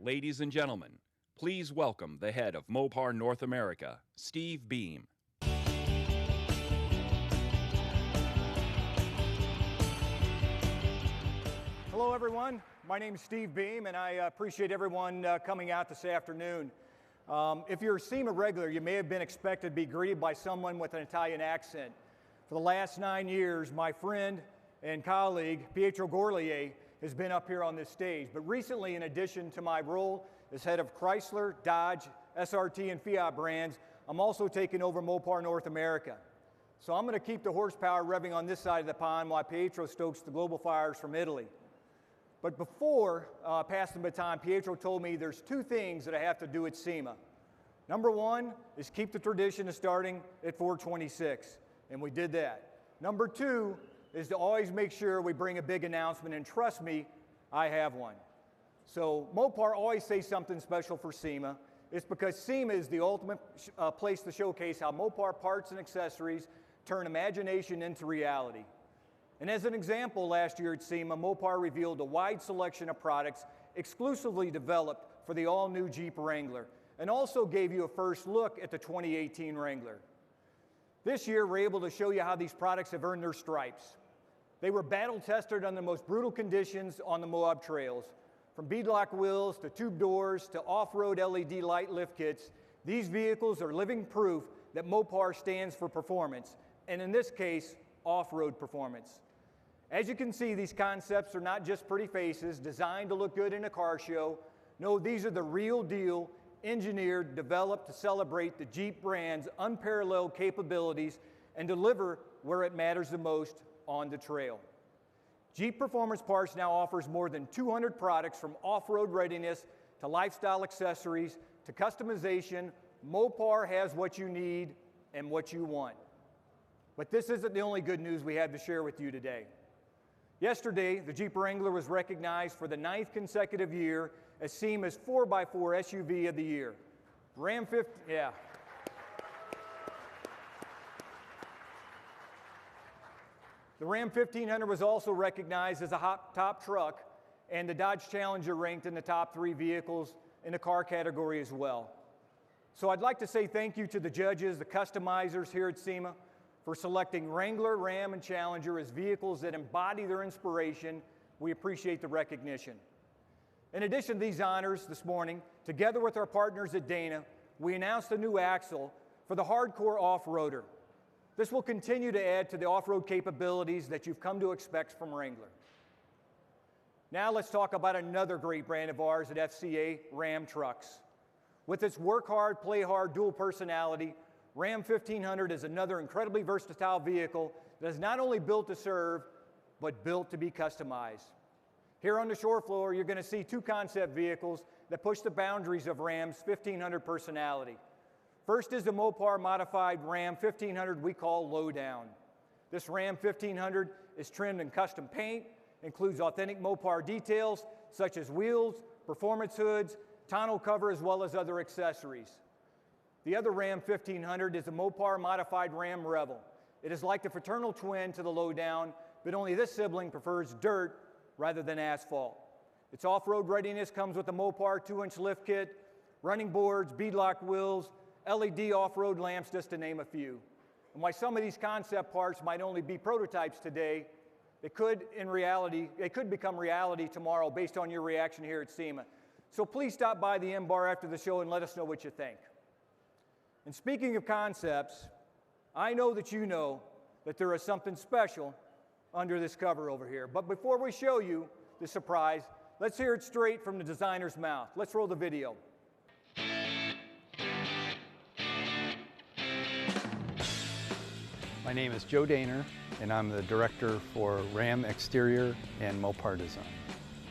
Ladies and gentlemen, please welcome the head of Mopar North America, Steve Beam. Hello everyone, my name is Steve Beam and I appreciate everyone coming out this afternoon. If you're a SEMA regular, you may have been expected to be greeted by someone with an Italian accent. For the last 9 years, my friend and colleague, Pietro Gorlier, has been up here on this stage. But recently, in addition to my role as head of Chrysler, Dodge, SRT, and Fiat brands, I'm also taking over Mopar North America. So I'm going to keep the horsepower revving on this side of the pond while Pietro stokes the global fires from Italy. But before passing the baton, Pietro told me there's two things that I have to do at SEMA. Number one is keep the tradition of starting at 426, and we did that. Number two is to always make sure we bring a big announcement, and trust me, I have one. So Mopar always says something special for SEMA. It's because SEMA is the ultimate place to showcase how Mopar parts and accessories turn imagination into reality. And as an example, last year at SEMA, Mopar revealed a wide selection of products exclusively developed for the all-new Jeep Wrangler, and also gave you a first look at the 2018 Wrangler. This year, we're able to show you how these products have earned their stripes. They were battle-tested on the most brutal conditions on the Moab trails. From beadlock wheels to tube doors to off-road LED light lift kits, these vehicles are living proof that Mopar stands for performance, and in this case, off-road performance. As you can see, these concepts are not just pretty faces designed to look good in a car show. No, these are the real deal, engineered, developed to celebrate the Jeep brand's unparalleled capabilities and deliver where it matters the most, on the trail. Jeep Performance Parts now offers more than 200 products, from off-road readiness to lifestyle accessories to customization. Mopar has what you need and what you want. But this isn't the only good news we have to share with you today. Yesterday, the Jeep Wrangler was recognized for the 9th consecutive year as SEMA's 4x4 SUV of the year. The Ram 1500 was also recognized as a top truck, and the Dodge Challenger ranked in the top 3 vehicles in the car category as well. So I'd like to say thank you to the judges, the customizers here at SEMA, for selecting Wrangler, Ram, and Challenger as vehicles that embody their inspiration. We appreciate the recognition. In addition to these honors this morning, together with our partners at Dana, we announced a new axle for the hardcore off-roader. This will continue to add to the off-road capabilities that you've come to expect from Wrangler. Now let's talk about another great brand of ours at FCA, Ram Trucks. With its work hard, play hard, dual personality, Ram 1500 is another incredibly versatile vehicle that is not only built to serve, but built to be customized. Here on the shore floor, you're going to see two concept vehicles that push the boundaries of Ram's 1500 personality. First is the Mopar modified Ram 1500 we call Lowdown. This Ram 1500 is trimmed in custom paint, includes authentic Mopar details such as wheels, performance hoods, tonneau cover, as well as other accessories. The other Ram 1500 is the Mopar modified Ram Rebel. It is like the fraternal twin to the Lowdown, but only this sibling prefers dirt rather than asphalt. Its off-road readiness comes with the Mopar 2-inch lift kit, running boards, beadlock wheels, LED off-road lamps, just to name a few. And while some of these concept parts might only be prototypes today, they could become reality tomorrow based on your reaction here at SEMA. So please stop by the M-Bar after the show and let us know what you think. And speaking of concepts, I know that you know that there is something special under this cover over here. But before we show you the surprise, let's hear it straight from the designer's mouth. Let's roll the video. My name is Joe Daner, and I'm the director for Ram Exterior and Mopar Design.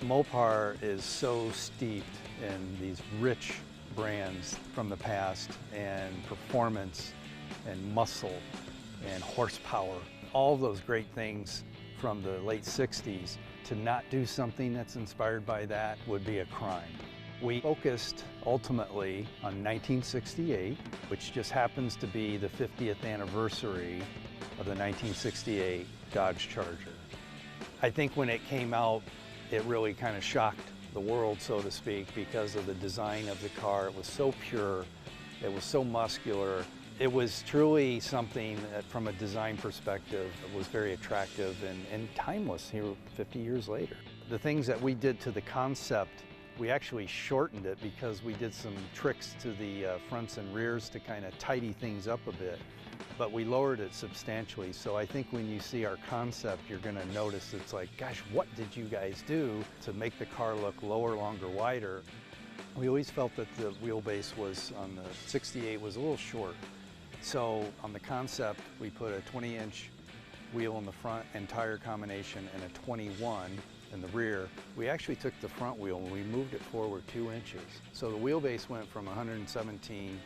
Mopar is so steeped in these rich brands from the past, and performance and muscle and horsepower. All those great things from the late 60s. To not do something that's inspired by that would be a crime. We focused ultimately on 1968, which just happens to be the 50th anniversary of the 1968 Dodge Charger. I think when it came out, it really kind of shocked the world, so to speak, because of the design of the car. It was so pure, it was so muscular. It was truly something that, from a design perspective, was very attractive and timeless here 50 years later. The things that we did to the concept, we actually shortened it because we did some tricks to the fronts and rears to kind of tidy things up a bit, but we lowered it substantially. So I think when you see our concept, you're going to notice it's like, gosh, what did you guys do to make the car look lower, longer, wider? We always felt that the wheelbase was on the 68 was a little short. So on the concept, we put a 20-inch wheel in the front and tire combination and a 21 in the rear. We actually took the front wheel and we moved it forward 2 inches. So the wheelbase went from 117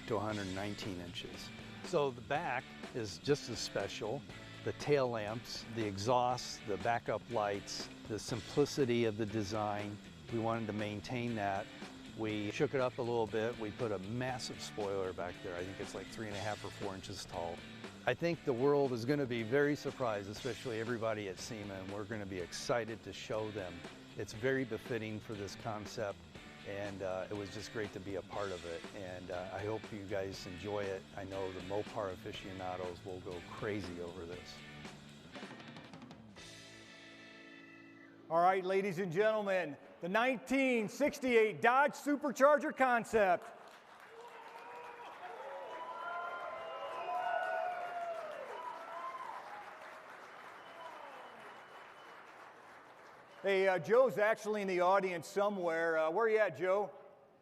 to 119 inches. So the back is just as special. The tail lamps, the exhaust, the backup lights, the simplicity of the design, we wanted to maintain that. We shook it up a little bit. We put a massive spoiler back there. I think it's like 3.5 or 4 inches tall. I think the world is going to be very surprised, especially everybody at SEMA, and we're going to be excited to show them. It's very befitting for this concept, and it was just great to be a part of it. And I hope you guys enjoy it. I know the Mopar aficionados will go crazy over this. All right, ladies and gentlemen, the 1968 Dodge Supercharger concept. Hey, Joe's actually in the audience somewhere. Where are you at, Joe?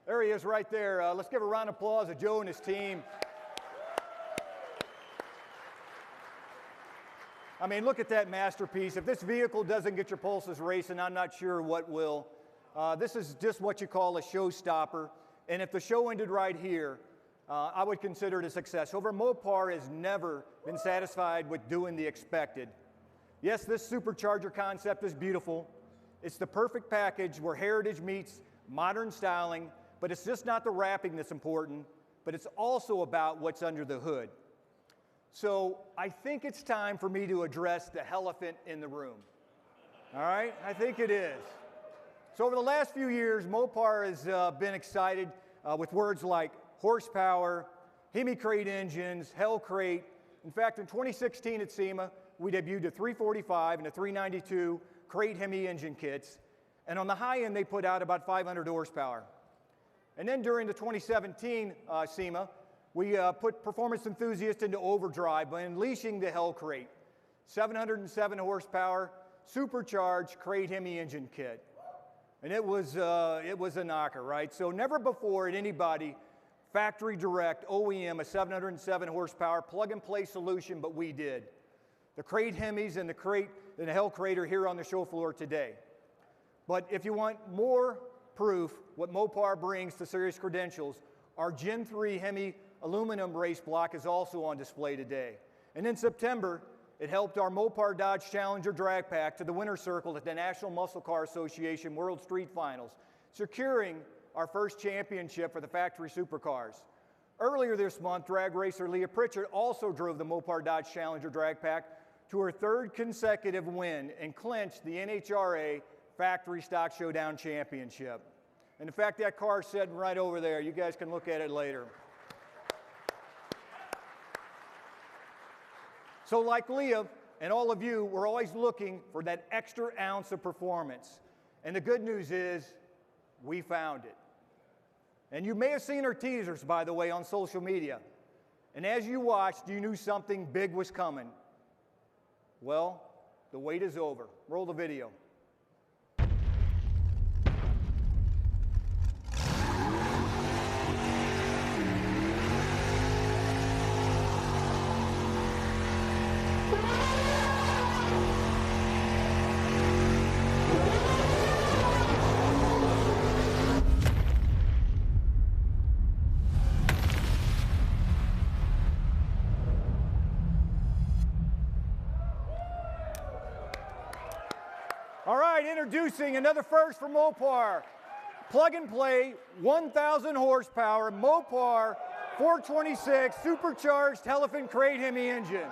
There he is right there. Let's give a round of applause to Joe and his team. I mean, look at that masterpiece. If this vehicle doesn't get your pulses racing, I'm not sure what will. This is just what you call a showstopper. And if the show ended right here, I would consider it a success. However, Mopar has never been satisfied with doing the expected. Yes, this supercharger concept is beautiful. It's the perfect package where heritage meets modern styling, but it's just not the wrapping that's important, but it's also about what's under the hood. So I think it's time for me to address the elephant in the room. All right? I think it is. So over the last few years, Mopar has been excited with words like horsepower, Hemi crate engines, Hell crate. In fact, in 2016 at SEMA, we debuted a 345 and a 392 crate Hemi engine kits. And on the high end, they put out about 500 horsepower. And then during the 2017 SEMA, we put performance enthusiasts into overdrive by unleashing the Hell crate. 707 horsepower, supercharged crate Hemi engine kit. And it was a knocker, right? So never before had anybody factory direct OEM a 707 horsepower plug-and-play solution, but we did. The crate Hemis and the Hell crate are here on the show floor today. But if you want more proof what Mopar brings to serious credentials, our Gen 3 Hemi aluminum race block is also on display today. And in September, it helped our Mopar Dodge Challenger drag pack to the winner's circle at the National Muscle Car Association World Street Finals, securing our first championship for the factory supercars. Earlier this month, drag racer Leah Pritchard also drove the Mopar Dodge Challenger drag pack to her third consecutive win and clinched the NHRA Factory Stock Showdown Championship. And in fact, that car's sitting right over there. You guys can look at it later. So like Leah and all of you, we're always looking for that extra ounce of performance. And the good news is, we found it. And you may have seen our teasers, by the way, on social media. And as you watched, you knew something big was coming. Well, the wait is over. Roll the video. All right, introducing another first for Mopar. Plug and play, 1,000 horsepower, Mopar 426 supercharged Hellephant crate Hemi engine.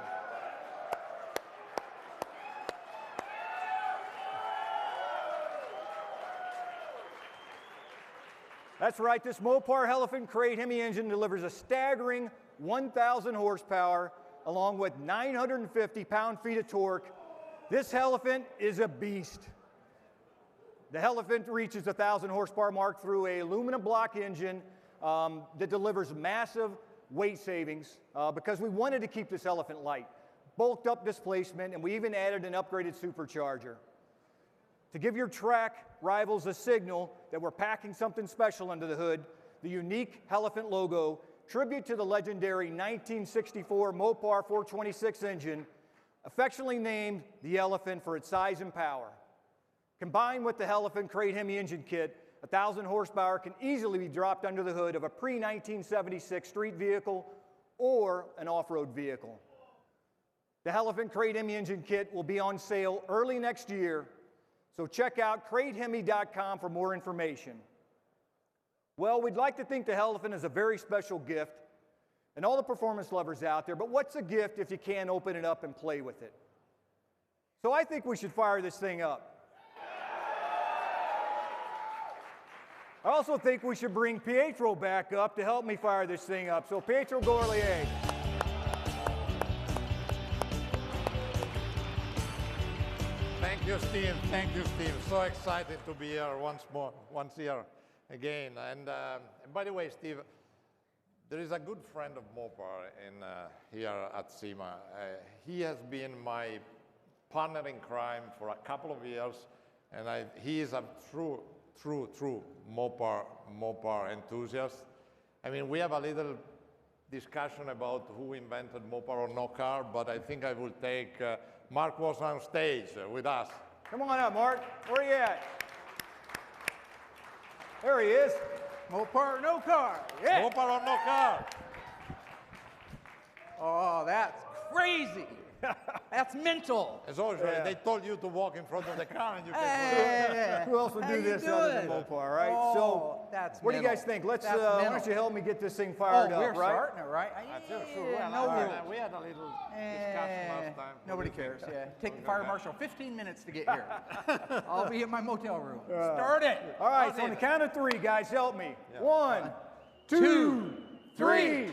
That's right, this Mopar Hellephant crate Hemi engine delivers a staggering 1,000 horsepower along with 950 pound-feet of torque. This Hellephant is a beast. The Hellephant reaches the 1,000 horsepower mark through a aluminum block engine that delivers massive weight savings because we wanted to keep this Hellephant light. Bulked up displacement, and we even added an upgraded supercharger. To give your track rivals a signal that we're packing something special under the hood, the unique Hellephant logo, tribute to the legendary 1964 Mopar 426 engine, affectionately named the Hellephant for its size and power. Combined with the Hellephant crate Hemi engine kit, 1,000 horsepower can easily be dropped under the hood of a pre-1976 street vehicle or an off-road vehicle. The Hellephant crate Hemi engine kit will be on sale early next year, so check out cratehemi.com for more information. Well, we'd like to think the Hellephant is a very special gift, and all the performance lovers out there, but what's a gift if you can't open it up and play with it? So I think we should fire this thing up. I also think we should bring Pietro back up to help me fire this thing up. So Pietro Gorlier. Thank you, Steve. Thank you, Steve. So excited to be here once here again. And by the way, Steve, there is a good friend of Mopar here at SEMA. He has been my partner in crime for a couple of years, and he is a true Mopar enthusiast. I mean, we have a little discussion about who invented Mopar or no car, but I think I will take Mark was on stage with us. Come on up, Mark. Where are you at? There he is. Mopar or no car. Yeah. Mopar or no car. Oh, that's crazy. That's mental. As always, they told you to walk in front of the car and you can Hey. Who else would do this other than Mopar, right? Oh, so, that's what do you mental. guys think? Let's, That's why mental. don't you help me get this thing fired up, we're right? starting it, right? we had a little discussion last time. Nobody cares, yeah. Take the fire marshal 15 minutes to get here. I'll be in my motel room. Start it. All right, so on the count of three, guys, help me. Yeah. 1, 2, 3.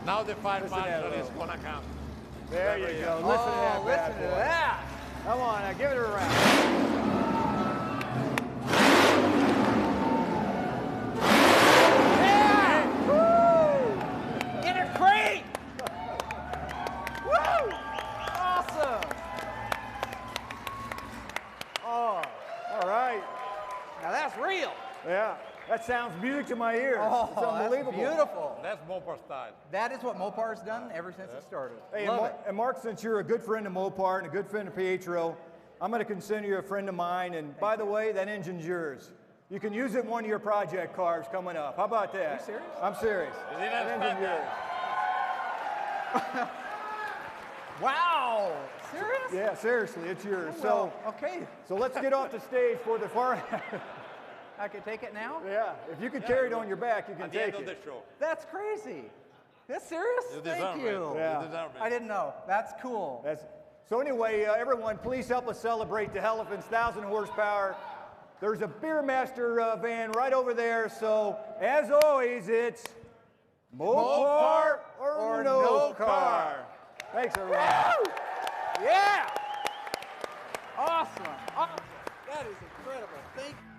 Now the fire marshal is going to come. There you go. Listen to that. Listen to that. Come on, now give it a round. Yeah! Woo! In a crate! Woo! Awesome! Oh, all right. Now that's real. Yeah, that sounds music to my ears. Oh, it's unbelievable. That's beautiful. That's Mopar style. That is what Mopar's done ever since it started. Hey, Love it. and Mark, since you're a good friend of Mopar and a good friend of Pietro, I'm going to consider you a friend of mine. And by the way, that engine's yours. You can use it in one of your project cars coming up. How about that? Are you serious? I'm serious. That engine's yours. Wow! Serious? Yeah, seriously, it's yours. Well, okay. So let's get off the stage for the far. I can take it now? Yeah, if you could carry it on your back, you can At the take end of it. the show. That's crazy. That's serious? You deserve Thank you. it. Yeah. You deserve it. I didn't know. That's cool. So anyway, everyone, please help us celebrate the Hellephant's 1,000 horsepower. There's a Beermaster van right over there. So as always, it's Mopar or no car. Thanks, everyone. Woo! Yeah! Awesome. Awesome. That is incredible. Thank you.